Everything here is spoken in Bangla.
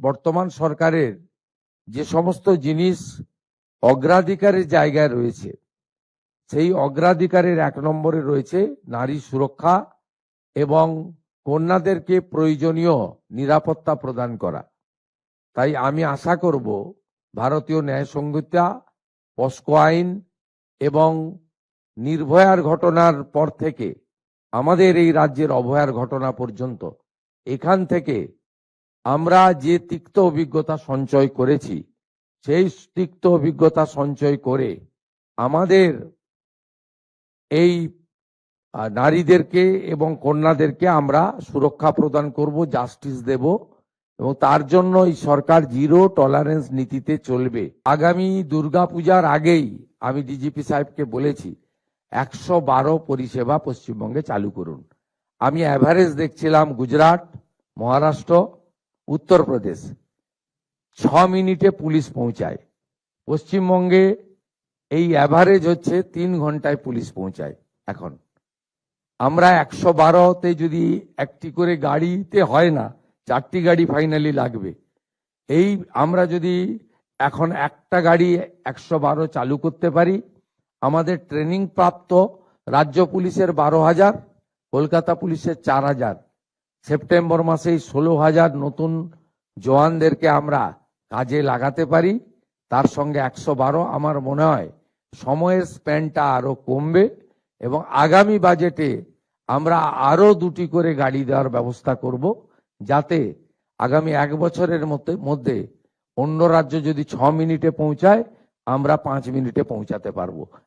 বর্তমান সরকারের যে সমস্ত জিনিস অগ্রাধিকারের জায়গায় রয়েছে, সেই অগ্রাধিকারের 1 নম্বরে রয়েছে নারী সুরক্ষা এবং কন্যাদেরকে প্রয়োজনীয় নিরাপত্তা প্রদান করা। তাই আমি আশা করব ভারতীয় ন্যায় সংহিতা, পস্কো আইন এবং নির্ভয়ার ঘটনার পর থেকে আমাদের এই রাজ্যের অভয়ার ঘটনা পর্যন্ত এখান থেকে আমরা যে তিক্ত অভিজ্ঞতা সঞ্চয় করেছি, সেই তিক্ত অভিজ্ঞতা সঞ্চয় করে আমাদের এই নারীদেরকে এবং কন্যাদেরকে আমরা সুরক্ষা প্রদান করব, জাস্টিস দেব, এবং তার জন্য এই সরকার জিরো টলারেন্স নীতিতে চলবে। আগামী দুর্গাপূজার আগেই আমি ডিজিপি সাহেবকে বলেছি 112 পরিষেবা পশ্চিমবঙ্গে চালু করুন। আমি অ্যাভারেজ দেখছিলাম গুজরাট, মহারাষ্ট্র, উত্তরপ্রদেশ 6 মিনিটে পুলিশ পৌঁছায়। পশ্চিমবঙ্গে এই অ্যাভারেজ হচ্ছে 3 ঘন্টায় পুলিশ পৌঁছায়। এখন আমরা 112তে যদি একটি করে গাড়িতে হয় না, 4টি গাড়ি ফাইনালি লাগবে। এই আমরা যদি এখন একটা গাড়ি 112 চালু করতে পারি, আমাদের ট্রেনিং প্রাপ্ত রাজ্য পুলিশের 12,000, কলকাতা পুলিশের 4,000, সেপ্টেম্বর মাসেই 16,000 নতুন জওয়ানদেরকে আমরা কাজে লাগাতে পারি। তার সঙ্গে 112, আমার মনে হয় সময়ের স্প্যানটা আরো কমবে এবং আগামী বাজেটে আমরা আরো 2টি করে গাড়ি দেওয়ার ব্যবস্থা করব, যাতে আগামী 1 বছরের মধ্যে অন্য রাজ্য যদি 6 মিনিটে পৌঁছায়, আমরা 5 মিনিটে পৌঁছাতে পারবো।